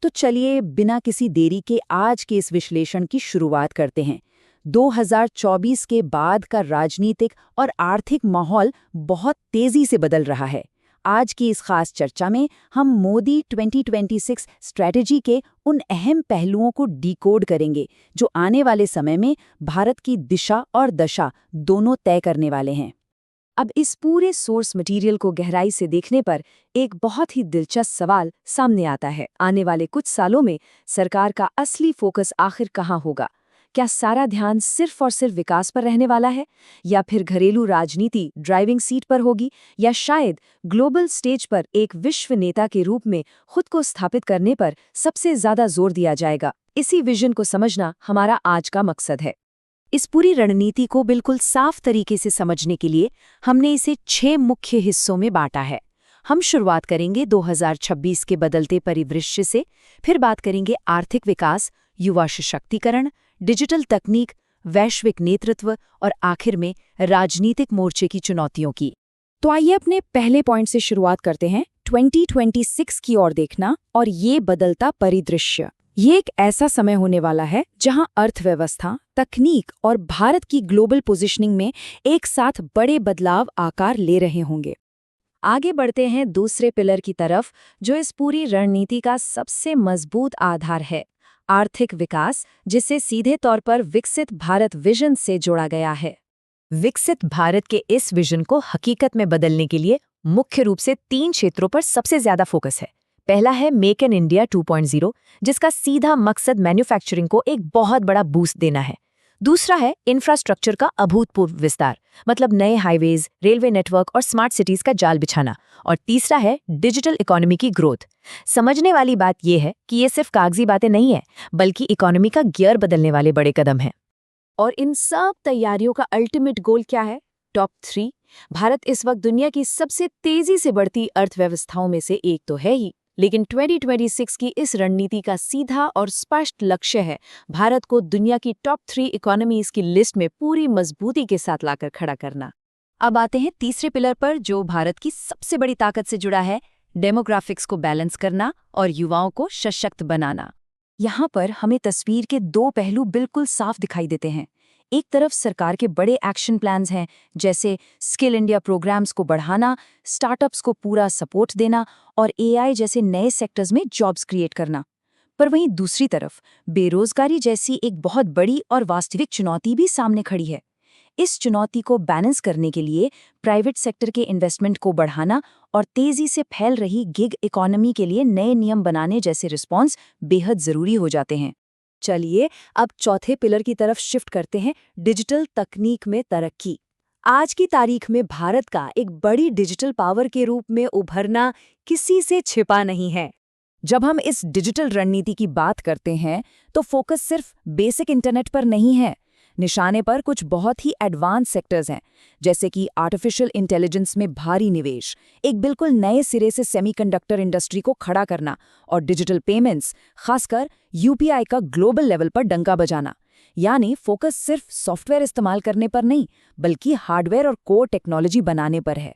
तो चलिए बिना किसी देरी के आज के इस विश्लेषण की शुरुआत करते हैं। 2024 के बाद का राजनीतिक और आर्थिक माहौल बहुत तेजी से बदल रहा है। आज की इस खास चर्चा में हम मोदी 2026 स्ट्रैटेजी के उन अहम पहलुओं को डिकोड करेंगे जो आने वाले समय में भारत की दिशा और दशा दोनों तय करने वाले हैं। अब इस पूरे सोर्स मटेरियल को गहराई से देखने पर एक बहुत ही दिलचस्प सवाल सामने आता है। आने वाले कुछ सालों में सरकार का असली फोकस आखिर कहाँ होगा? क्या सारा ध्यान सिर्फ और सिर्फ विकास पर रहने वाला है, या फिर घरेलू राजनीति ड्राइविंग सीट पर होगी, या शायद ग्लोबल स्टेज पर एक विश्व नेता के रूप में खुद को स्थापित करने पर सबसे ज्यादा जोर दिया जाएगा? इसी विजन को समझना हमारा आज का मकसद है। इस पूरी रणनीति को बिल्कुल साफ तरीके से समझने के लिए हमने इसे 6 मुख्य हिस्सों में बांटा है। हम शुरुआत करेंगे 2026 के बदलते परिदृश्य से, फिर बात करेंगे आर्थिक विकास, युवा सशक्तिकरण, डिजिटल तकनीक, वैश्विक नेतृत्व और आखिर में राजनीतिक मोर्चे की चुनौतियों की। तो आइए अपने पहले पॉइंट से शुरुआत करते हैं, 2026 की ओर देखना और ये बदलता परिदृश्य। ये एक ऐसा समय होने वाला है जहां अर्थव्यवस्था, तकनीक और भारत की ग्लोबल पोजीशनिंग में एक साथ बड़े बदलाव आकार ले रहे होंगे। आगे बढ़ते हैं दूसरे पिलर की तरफ, जो इस पूरी रणनीति का सबसे मजबूत आधार है, आर्थिक विकास, जिसे सीधे तौर पर विकसित भारत विजन से जोड़ा गया है। विकसित भारत के इस विजन को हकीकत में बदलने के लिए मुख्य रूप से 3 क्षेत्रों पर सबसे ज्यादा फोकस है। पहला है मेक इन इंडिया 2.0, जिसका सीधा मकसद मैन्युफैक्चरिंग को एक बहुत बड़ा बूस्ट देना है। दूसरा है इंफ्रास्ट्रक्चर का अभूतपूर्व विस्तार, मतलब नए हाईवेज, रेलवे नेटवर्क और स्मार्ट सिटीज का जाल बिछाना। और तीसरा है डिजिटल इकोनॉमी की ग्रोथ। समझने वाली बात यह है कि ये सिर्फ कागजी बातें नहीं है, बल्कि इकोनॉमी का गियर बदलने वाले बड़े कदम हैं। और इन सब तैयारियों का अल्टीमेट गोल क्या है? टॉप 3। भारत इस वक्त दुनिया की सबसे तेजी से बढ़ती अर्थव्यवस्थाओं में से एक तो है ही, लेकिन 2026 की इस रणनीति का सीधा और स्पष्ट लक्ष्य है भारत को दुनिया की टॉप 3 इकोनॉमीज की लिस्ट में पूरी मजबूती के साथ लाकर खड़ा करना। अब आते हैं तीसरे पिलर पर, जो भारत की सबसे बड़ी ताकत से जुड़ा है, डेमोग्राफिक्स को बैलेंस करना और युवाओं को सशक्त बनाना। यहाँ पर हमें तस्वीर के 2 पहलू बिल्कुल साफ दिखाई देते हैं। एक तरफ सरकार के बड़े एक्शन प्लान्स हैं, जैसे स्किल इंडिया प्रोग्राम्स को बढ़ाना, स्टार्टअप्स को पूरा सपोर्ट देना और एआई जैसे नए सेक्टर्स में जॉब्स क्रिएट करना। पर वहीं दूसरी तरफ बेरोजगारी जैसी एक बहुत बड़ी और वास्तविक चुनौती भी सामने खड़ी है। इस चुनौती को बैलेंस करने के लिए प्राइवेट सेक्टर के इन्वेस्टमेंट को बढ़ाना और तेजी से फैल रही गिग इकोनॉमी के लिए नए नियम बनाने जैसे रिस्पॉन्स बेहद जरूरी हो जाते हैं। चलिए अब चौथे पिलर की तरफ शिफ्ट करते हैं, डिजिटल तकनीक में तरक्की। आज की तारीख में भारत का एक बड़ी डिजिटल पावर के रूप में उभरना किसी से छिपा नहीं है। जब हम इस डिजिटल रणनीति की बात करते हैं तो फोकस सिर्फ बेसिक इंटरनेट पर नहीं है। निशाने पर कुछ बहुत ही एडवांस सेक्टर्स हैं, जैसे कि आर्टिफिशियल इंटेलिजेंस में भारी निवेश, एक बिल्कुल नए सिरे से सेमीकंडक्टर इंडस्ट्री को खड़ा करना और डिजिटल पेमेंट्स, खासकर यूपीआई का ग्लोबल लेवल पर डंका बजाना। यानी फोकस सिर्फ सॉफ्टवेयर इस्तेमाल करने पर नहीं, बल्कि हार्डवेयर और कोर टेक्नोलॉजी बनाने पर है।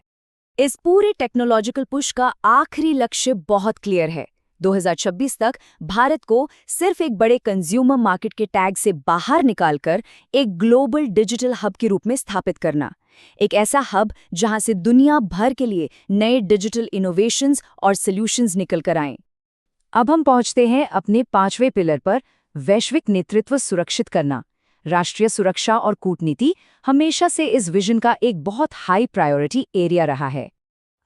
इस पूरे टेक्नोलॉजिकल पुश का आखिरी लक्ष्य बहुत क्लियर है, 2026 तक भारत को सिर्फ एक बड़े कंज्यूमर मार्केट के टैग से बाहर निकालकर एक ग्लोबल डिजिटल हब के रूप में स्थापित करना। एक ऐसा हब जहां से दुनिया भर के लिए नए डिजिटल इनोवेशंस और सॉल्यूशंस निकल कर आएं। अब हम पहुंचते हैं अपने 5वें पिलर पर, वैश्विक नेतृत्व सुरक्षित करना। राष्ट्रीय सुरक्षा और कूटनीति हमेशा से इस विजन का एक बहुत हाई प्रायोरिटी एरिया रहा है।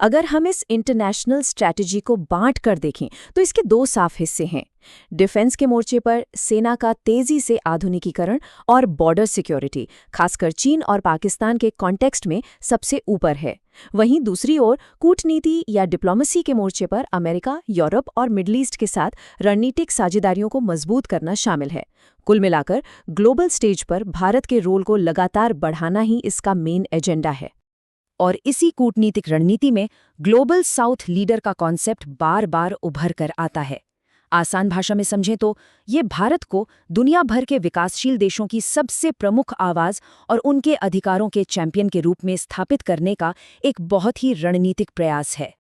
अगर हम इस इंटरनेशनल स्ट्रैटेजी को बांट कर देखें तो इसके 2 साफ हिस्से हैं। डिफेंस के मोर्चे पर सेना का तेजी से आधुनिकीकरण और बॉर्डर सिक्योरिटी, खासकर चीन और पाकिस्तान के कॉन्टेक्स्ट में सबसे ऊपर है। वहीं दूसरी ओर कूटनीति या डिप्लोमेसी के मोर्चे पर अमेरिका, यूरोप और मिडल ईस्ट के साथ रणनीतिक साझेदारियों को मजबूत करना शामिल है। कुल मिलाकर ग्लोबल स्टेज पर भारत के रोल को लगातार बढ़ाना ही इसका मेन एजेंडा है। और इसी कूटनीतिक रणनीति में ग्लोबल साउथ लीडर का कॉन्सेप्ट बार बार उभर कर आता है। आसान भाषा में समझें तो ये भारत को दुनिया भर के विकासशील देशों की सबसे प्रमुख आवाज और उनके अधिकारों के चैंपियन के रूप में स्थापित करने का एक बहुत ही रणनीतिक प्रयास है।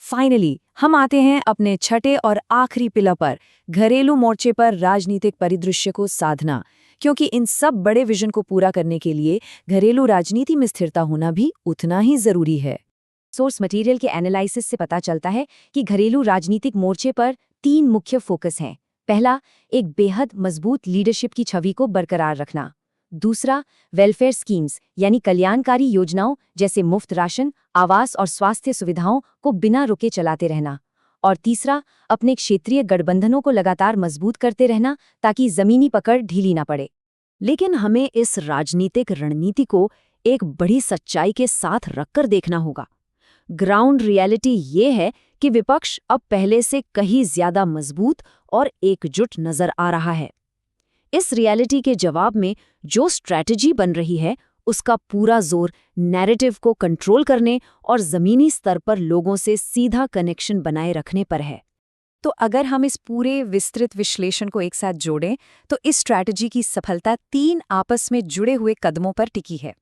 फाइनली हम आते हैं अपने छठे और आखिरी पिलर पर, घरेलू मोर्चे पर राजनीतिक परिदृश्य को साधना। क्योंकि इन सब बड़े विजन को पूरा करने के लिए घरेलू राजनीति में स्थिरता होना भी उतना ही जरूरी है। सोर्स मटेरियल के एनालिसिस से पता चलता है कि घरेलू राजनीतिक मोर्चे पर 3 मुख्य फोकस हैं। पहला, एक बेहद मजबूत लीडरशिप की छवि को बरकरार रखना। दूसरा, वेलफेयर स्कीम्स यानी कल्याणकारी योजनाओं जैसे मुफ्त राशन, आवास और स्वास्थ्य सुविधाओं को बिना रुके चलाते रहना। और तीसरा, अपने क्षेत्रीय गठबंधनों को लगातार मजबूत करते रहना ताकि जमीनी पकड़ ढीली ना पड़े। लेकिन हमें इस राजनीतिक रणनीति को एक बड़ी सच्चाई के साथ रखकर देखना होगा। ग्राउंड रियलिटी ये है कि विपक्ष अब पहले से कहीं ज्यादा मजबूत और एकजुट नजर आ रहा है। इस रियलिटी के जवाब में जो स्ट्रैटेजी बन रही है, उसका पूरा जोर नैरेटिव को कंट्रोल करने और जमीनी स्तर पर लोगों से सीधा कनेक्शन बनाए रखने पर है। तो अगर हम इस पूरे विस्तृत विश्लेषण को एक साथ जोड़ें, तो इस स्ट्रैटेजी की सफलता 3 आपस में जुड़े हुए कदमों पर टिकी है।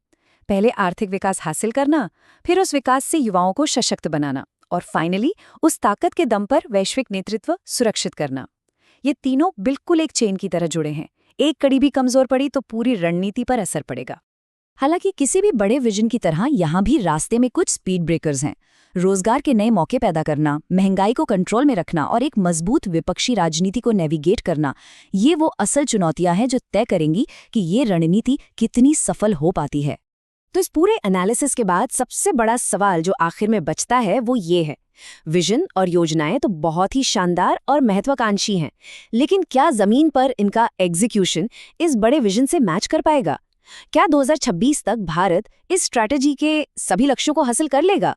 पहले आर्थिक विकास हासिल करना, फिर उस विकास से युवाओं को सशक्त बनाना, और फाइनली उस ताकत के दम पर वैश्विक नेतृत्व सुरक्षित करना। ये तीनों बिल्कुल एक चेन की तरह जुड़े हैं। एक कड़ी भी कमजोर पड़ी तो पूरी रणनीति पर असर पड़ेगा। हालांकि किसी भी बड़े विजन की तरह यहाँ भी रास्ते में कुछ स्पीड ब्रेकर्स हैं। रोजगार के नए मौके पैदा करना, महंगाई को कंट्रोल में रखना और एक मजबूत विपक्षी राजनीति को नेविगेट करना, ये वो असल चुनौतियां हैं जो तय करेंगी कि ये रणनीति कितनी सफल हो पाती है। तो इस पूरे एनालिसिस के बाद सबसे बड़ा सवाल जो आखिर में बचता है वो ये है, विजन और योजनाएं तो बहुत ही शानदार और महत्वाकांक्षी हैं, लेकिन क्या जमीन पर इनका एग्जीक्यूशन इस बड़े विजन से मैच कर पाएगा? क्या 2026 तक भारत इस स्ट्रैटेजी के सभी लक्ष्यों को हासिल कर लेगा?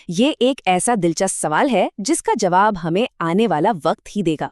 ये एक ऐसा दिलचस्प सवाल है जिसका जवाब हमें आने वाला वक्त ही देगा।